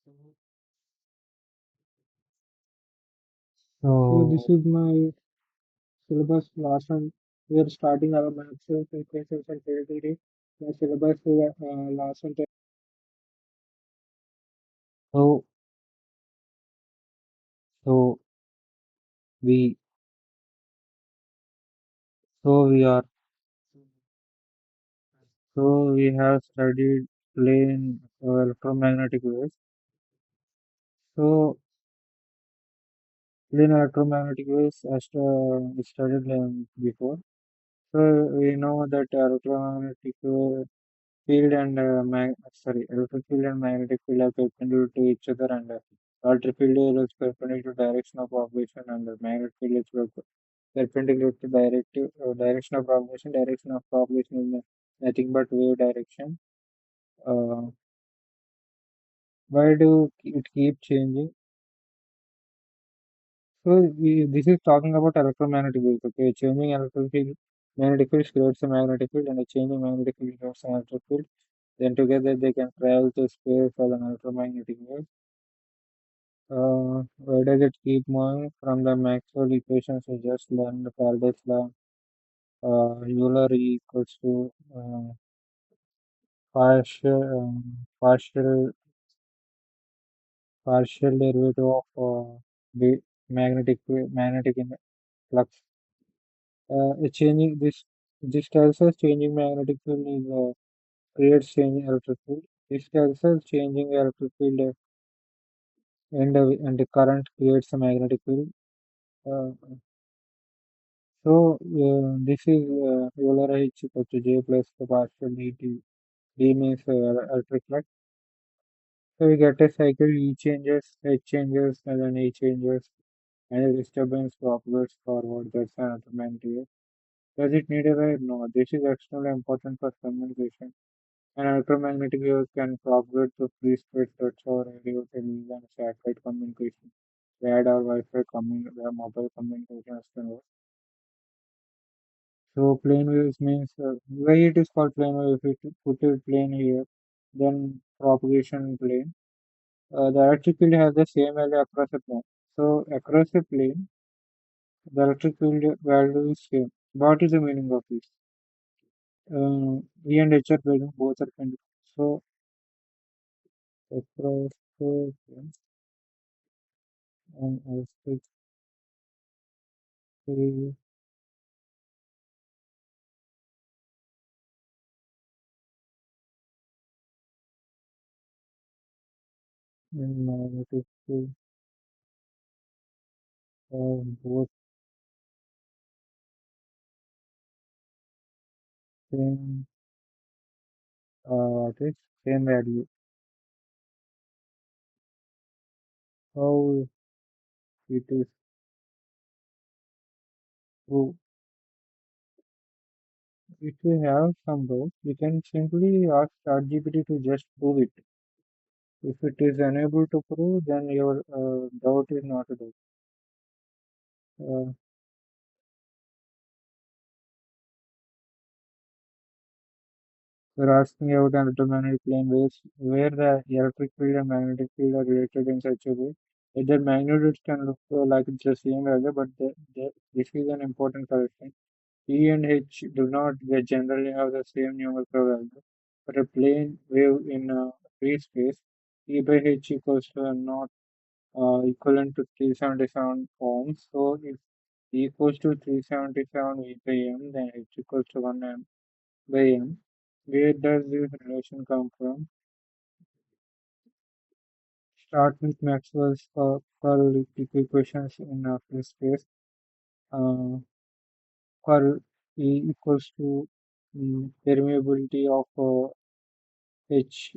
So So, this is my syllabus last one. We are starting our maths frequencies and territory. My syllabus last one. so, so we, so we are, so we have studied plane electromagnetic waves. So, plane electromagnetic waves, as we studied before. So we know that electromagnetic field and electric field and magnetic field are perpendicular to each other, and electric field is perpendicular to direction of propagation, and the magnetic field is perpendicular to direction of propagation. Direction of propagation is nothing but wave direction. Uh, why do it keep changing? So this is talking about electromagnetic waves. Okay, changing electric field, magnetic field creates a magnetic field, and a changing magnetic field creates an electric field. Then together they can travel through space as an electromagnetic wave. Where does it keep moving? From the Maxwell equations we just learned, Faraday's law, Euler E equals to partial partial derivative of the magnetic flux. Changing this tells us changing magnetic field is creates changing electric field. This tells us changing electric field and the current creates a magnetic field. Uh, so this is Euler H equals to J plus the partial dt. D means electric flux. So we get a cycle E changes, H changes, and then E changes, and the disturbance propagates forward. That's an automatic. Does it need a wire? No. This is extremely important for communication. An electromagnetic wave can propagate to free space. That's how radio, television, and satellite communication, radar, Wi-Fi, mobile communications can work. So plane waves means why it is called plane wave. If you put a plane here, then propagation plane. The electric field has the same value across the plane. So across the plane, the electric field value is same. What is the meaning of this? E and H are present, both are pendulum. So across the plane and electric field and magnetic field are both same. What is same value? How it is true? If we have some doubt, we can simply ask ChatGPT to just prove it. If it is unable to prove, then your doubt is not a doubt. Uh, we're asking about an electromagnetic plane waves where the electric field and magnetic field are related in such a way that their magnitudes can look like it's the same value, but this is an important correction. E and H do not generally have the same numerical value. For a plane wave in free space, E by H equals to not equivalent to 377 ohms. So if E equals to 377 V by M, then H equals to 1 M by M. Where does this relation come from? Start with Maxwell's curl equations in free space. Uh, curl E equals to permeability of H,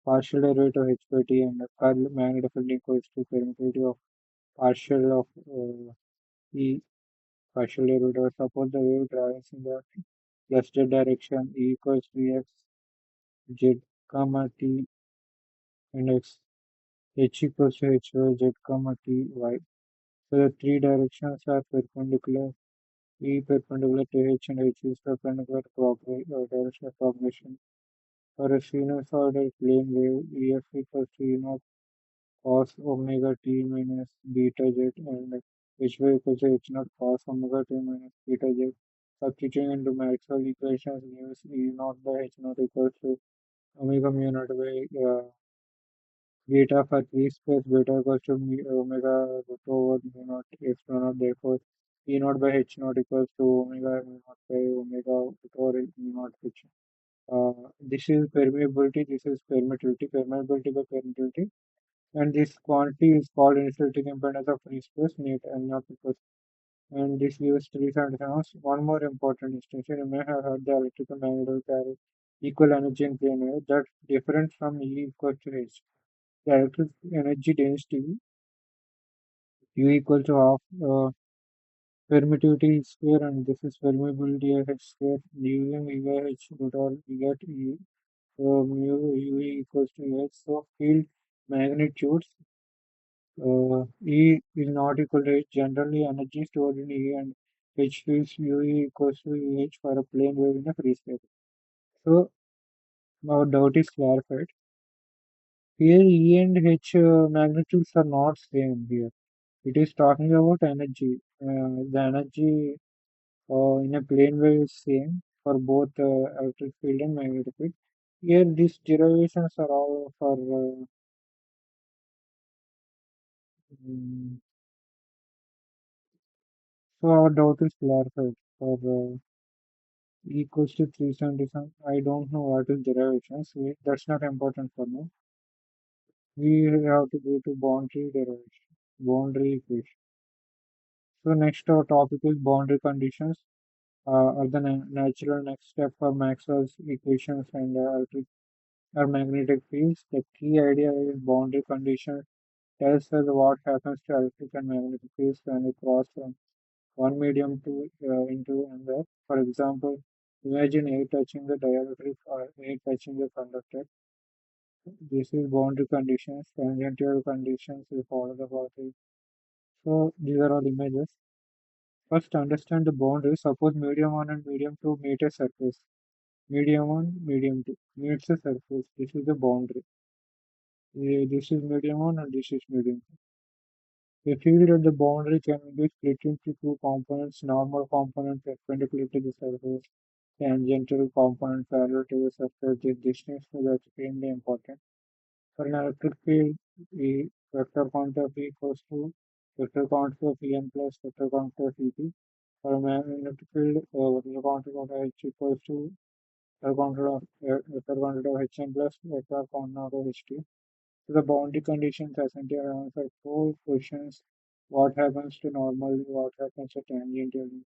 partial derivative of H by T, and the curl magnetic field equals to permittivity of partial of E, partial derivative. Suppose the wave travels in the plus z direction, E equals to x, z, comma t, and x, h equals to h y, z, comma t, y. So the three directions are perpendicular. E perpendicular to h and h is perpendicular to direction of propagation. For a sinusoidal plane wave, EF equals to E naught cos omega t minus beta z, and Hy equals to H naught cos omega t minus beta z. Substituting into Maxwell equations gives E naught by H naught equals to omega mu naught by beta for free space. Beta equals to omega root over mu naught epsilon naught. Therefore, E naught by H naught equals to omega mu naught by omega root over mu naught H. This is permeability, this is permittivity, permeability by permittivity, and this quantity is called insulating impedance of free space, net and not because. And this gives three sentences. One more important distinction: you may have heard the electrical magnetic carry equal energy in plane wave. That's different from E equals to H. The electric energy density U equal to half permittivity square, and this is permeability H square. Using E by H root over we get E. So mu U equals to H. So field magnitudes E is not equal to H. Generally, energy stored in E and H fields U equals to H for a plane wave in a free space. So our doubt is clarified. Here E and H magnitudes are not same here. It is talking about energy. The energy in a plane wave is same for both electric field and magnetic field. Here these derivations are all for mm, so our doubt is clarified for equals to 377. I don't know what is derivations. That's not important for now. We have to go to boundary derivation, boundary equation. So next our topic is boundary conditions are the natural next step for Maxwell's equations and electric or magnetic fields. The key idea is boundary conditions tells us what happens to electric and magnetic fields when they cross from one medium to into another. For example, imagine A touching the dielectric or A touching the conductor. This is boundary conditions. Tangential conditions we follow the body. So these are all images. First, understand the boundary. Suppose medium 1 and medium 2 meet a surface. Medium 1, medium 2 meets a surface. This is the boundary. This is medium 1 and this is medium 2. A field at the boundary can be split into two components. Normal component perpendicular to the surface. Tangential component parallel to the surface. This distinction is extremely important. For an electric field, the vector quantity of E equals to vector quantity of En plus vector quantity of Et. For a magnetic field, vector quantity of H equals to vector quantity of Hn plus vector quantity of Ht. So the boundary conditions essentially answer four questions: what happens to normally, what happens to tangentially,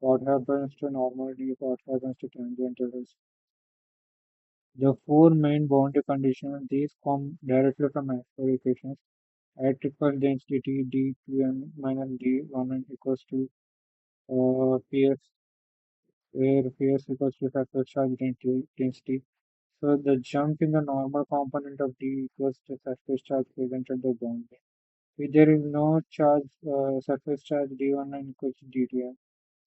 what happens to normally, what happens to tangentially. The four main boundary conditions, these come directly from Maxwell equations. Electrical density dQm minus d1 equals to Ps, where Ps equals to surface charge density. So the jump in the normal component of d equals to surface charge present at the boundary. If there is no charge, surface charge d1 equals to d2m.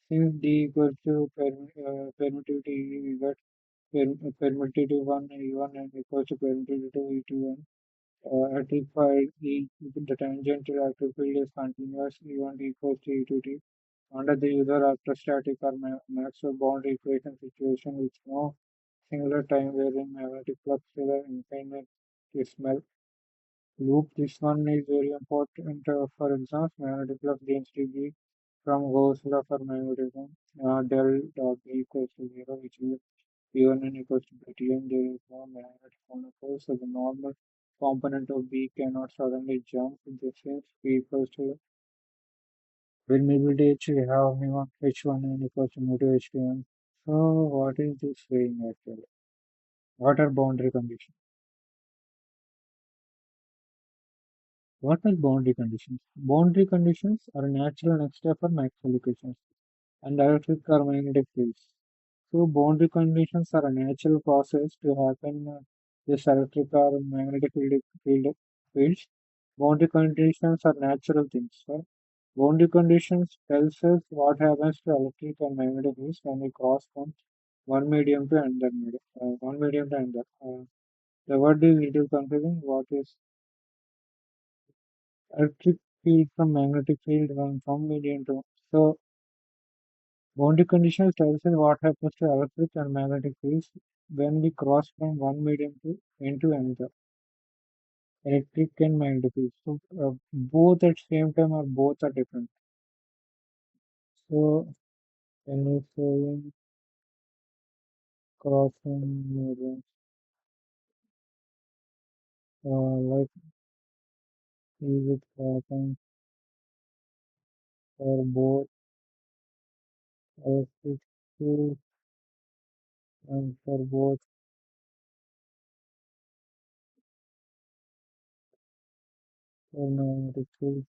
Since d equals to permittivity, we get permittivity 1 e1 and equals to permittivity e2m. Rectified the tangential electric field is continuous E1 equals to E2t under the user electrostatic or Maxwell boundary equation situation with no singular time wherein magnetic flux is an infinitesimal loop. This one is very important for example, magnetic flux density B from Gauss law for magnetism. Del dot B equals to 0, which is given n equals to Btn. There is no magnetic monopole, so the normal component of B cannot suddenly jump. This is B equals to permeability H, we have mu H1 n equals to mu 2 H2n. So what is this saying actually? What are boundary conditions? What are boundary conditions? Boundary conditions are a natural next step for Maxwell equations and electric or magnetic fields. So boundary conditions are a natural process to happen this electric or magnetic fields. Boundary conditions are natural things. Right? Boundary conditions tells us what happens to electric and magnetic fields when we cross from one medium to another medium. One medium to another. The word is little confusing. What is electric field from magnetic field and from medium to. So boundary conditions tells us what happens to electric and magnetic fields when we cross from one medium to into another, electric and magnetic fields. So both at same time or both are different. So when we say crossing mediums, like is it happens for both electric fields and for both magnetic fields.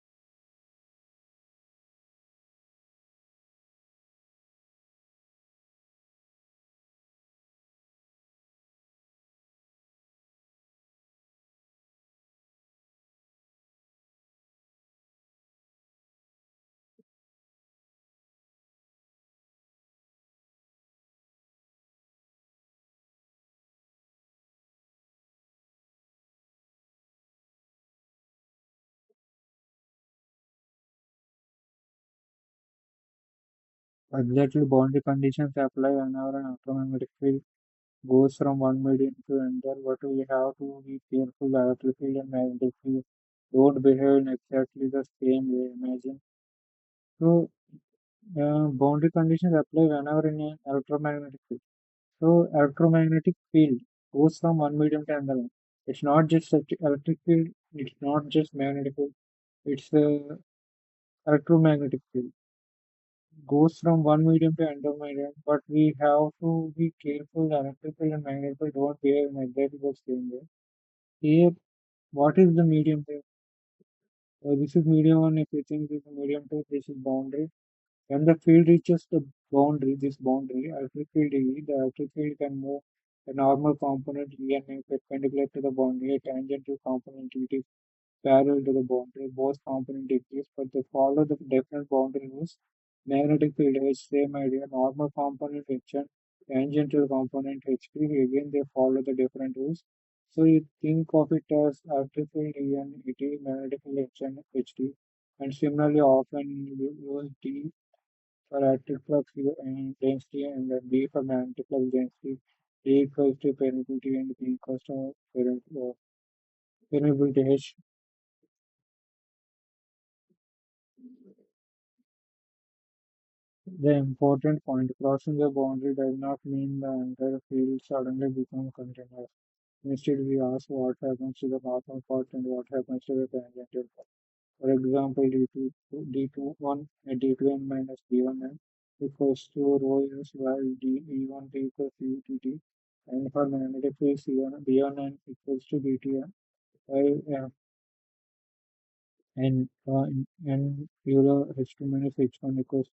Exactly, boundary conditions apply whenever an electromagnetic field goes from one medium to another, but we have to be careful. The electric field and magnetic field don't behave in exactly the same way. Imagine. So, boundary conditions apply whenever in an electromagnetic field. So, electromagnetic field goes from one medium to another. It's not just electric field. It's not just magnetic field. It's electromagnetic field goes from one medium to another medium. But we have to be careful. The electric field and magnetic field don't behave in exactly the same way. Here, what is the medium here? This is medium 1. If you think this is medium 2, this is boundary. When the field reaches the boundary, this boundary, electric field E, the electric field can move a normal component E and A perpendicular to the boundary, a tangential component it is parallel to the boundary. Both components exist, but they follow the different boundary rules. Magnetic field H, same idea. Normal component H and tangential component H3, again they follow the different rules. So you think of it as electric field E and it is magnetic field H and HT. And similarly, often you use D for electric flux and density and then B for magnetic flux density. D equals to permeability and P equals to permeability H. The important point, crossing the boundary does not mean the entire field suddenly becomes continuous. Instead, we ask what happens to the normal part and what happens to the tangential part. For example, D21 D2n minus D1n equals to rho s while D1 equals to UTT, and for magnetic field C1 B1n equals to BTN while and pure H2 minus H1 equals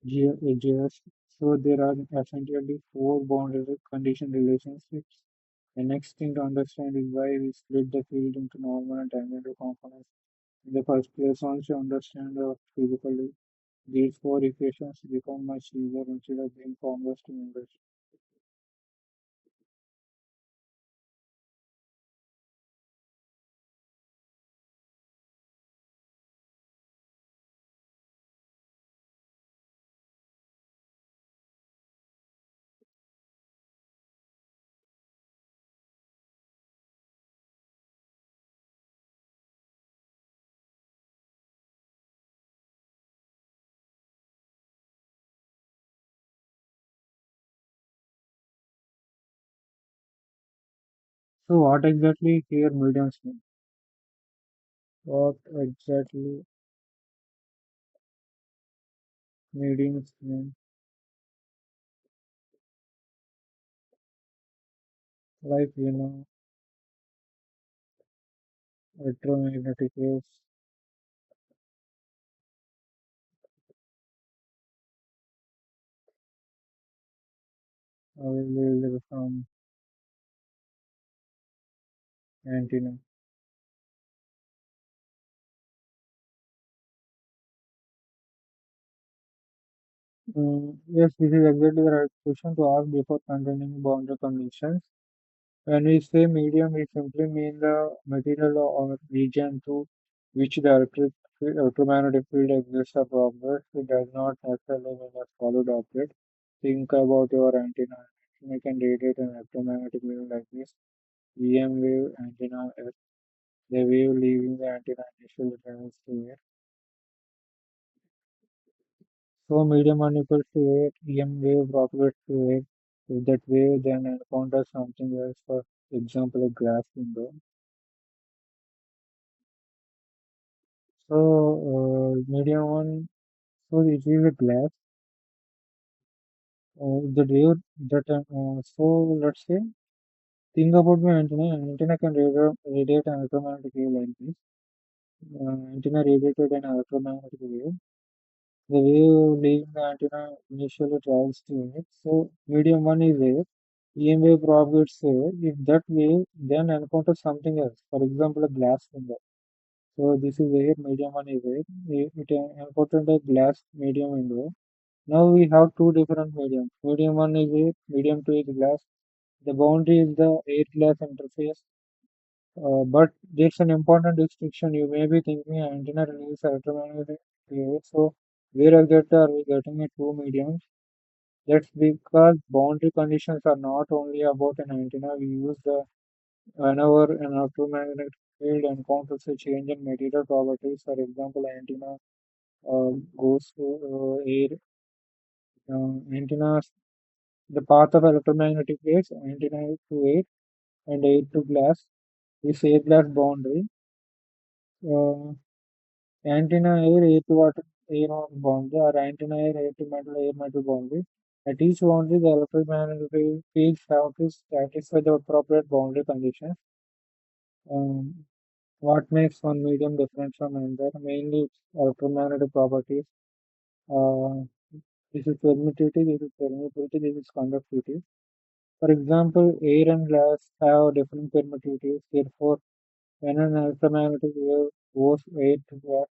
GS. So there are essentially four boundary condition relationships. The next thing to understand is why we split the field into normal and tangential components. In the first place, once you understand the physical, these four equations become much easier instead of being complex to members. So what exactly here mediums mean? What exactly mediums mean? Like electromagnetic waves available from antenna. Yes, this is exactly the right question to ask before continuing boundary conditions. When we say medium, we simply mean the material or region to which the electromagnetic field exists above it. It does not necessarily mean a solid object. Think about your antenna. Antenna can radiate an electromagnetic wave like this. EM wave antenna is the wave leaving the antenna initially travels to air. So medium one equals to air, EM wave propagates to air. If that wave then encounters something else, for example a glass window. So medium one, so it is a glass. The wave that so let's say think about my antenna. Antenna can radiate an electromagnetic wave like this. Antenna radiated an electromagnetic wave. The wave leaving the antenna initially travels to it. So medium one is air. EM wave propagates air. If that wave then encounters something else, for example a glass window. So this is air. Medium one is air. It encountered a glass medium window. Now we have two different mediums. Medium one is air. Medium two is glass. The boundary is the air-glass interface, but there's an important distinction. You may be thinking antenna releases electromagnetic waves, so where exactly are we getting the two mediums? That's because boundary conditions are not only about an antenna. We use the whenever an electromagnetic field encounters a change in material properties. For example, antenna goes to air. Antennas, the path of electromagnetic waves, antenna to air and air to glass. This air glass boundary. Uh, Antenna air, air to water, air water boundary, or antenna air to air metal boundary. At each boundary, the electromagnetic fields have to satisfy the appropriate boundary conditions. Um, what makes one medium different from another? Mainly its electromagnetic properties. Uh, this is permittivity, this is conductivity. For example, air and glass have different permittivities. Therefore, when an electromagnetic wave goes air to glass,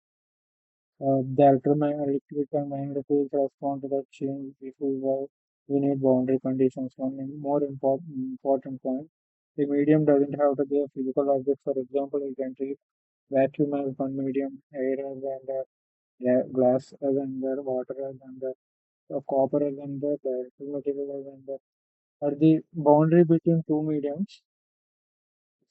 the electric and magnetic fields respond to that change. This is why we need boundary conditions. One more important point: the medium doesn't have to be a physical object. For example, you can treat vacuum as one medium, air as another, glass as another, water as another, copper as another, the electric material as another. At the boundary between two mediums,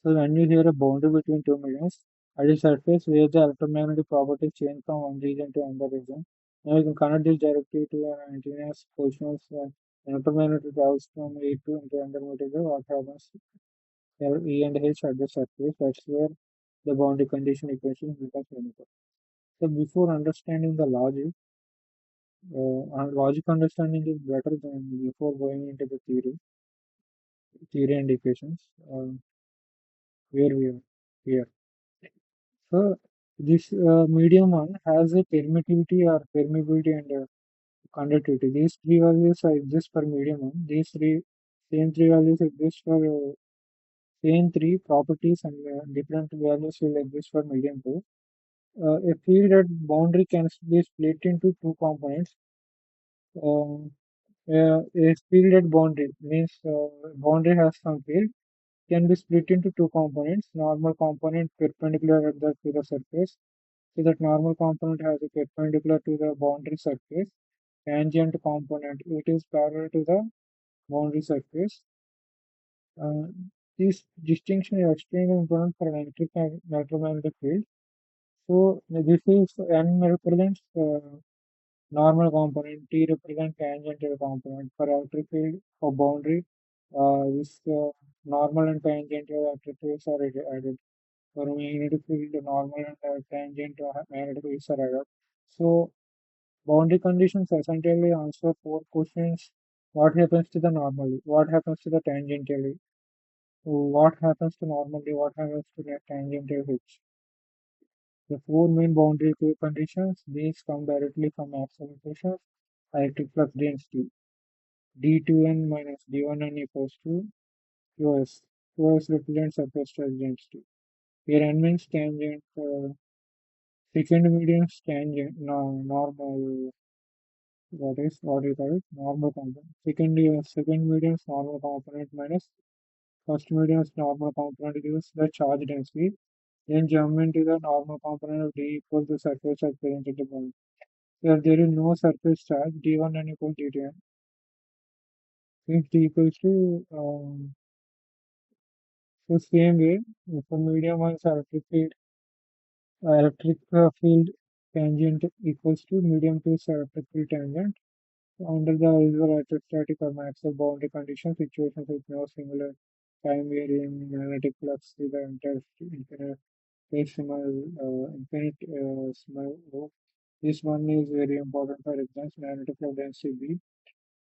so when you hear a boundary between two mediums, at the surface where the electromagnetic properties change from one region to another region, now you can connect this directly to an antenna's positions when electromagnetic travels from A to into another material. What happens? There E and H at the surface. That's where the boundary condition equation becomes uniform. So before understanding the logic, logic understanding is better than before going into the theory and equations. Where we are here. So this medium one has a permittivity or permeability and conductivity. These three values are exist for medium one. These same three values exist for same three properties and different values will exist for medium two. A field at boundary can be split into two components. Um, a field at boundary means boundary has some field can be split into two components. Normal component perpendicular at to the surface. So that normal component has a perpendicular to the boundary surface. Tangent component, it is parallel to the boundary surface. Uh, this distinction is extremely important for an electromagnetic field. So this is N represents normal component, T represents tangential component. For electric field for boundary, this normal and tangential electric fields are added. For magnetic field, the normal and tangent magnetic fields are added. So boundary conditions essentially answer four questions. What happens to the normally? What happens to the tangentially? What happens to normally? What happens to the tangential H? The four main boundary conditions, these come directly from Maxwell equations. Electric flux density. D2n minus D1n equals to QS. QS represents surface charge density. Here n means tangent, second medium tangent, no, normal, that is what we call it, normal component. Second medium's normal component minus first medium's normal component gives the charge density. Then jump into the normal component of D equals the surface charge present at the point. Where there is no surface charge, D1 and equals D2. Since D equals to so same way, if a medium has electric field tangent equals to medium to electric field tangent. Under the usual electrostatic or Maxwell boundary condition, situations with no singular time varying magnetic flux with the infinitesimal O. This one is very important for exams. Magnetic flow density B.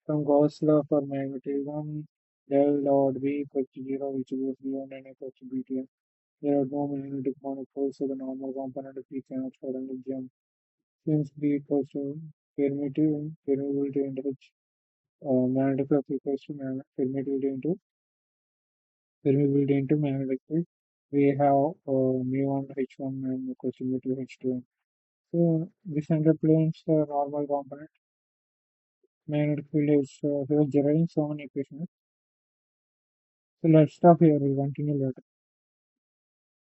From Gauss law for magnetism, del dot B equals to 0, which is B1 and equals to BTN. There are no magnetic monopoles, so the normal component of P cannot suddenly jump. Since B equals to permeability into which magnetic flux equals to permeability into magnetic field. We have mu1 h1 and equals to mu2 h2. So this underplanes the normal component. Magnetic field is we are generating so many equations. So let's stop here. We'll continue later.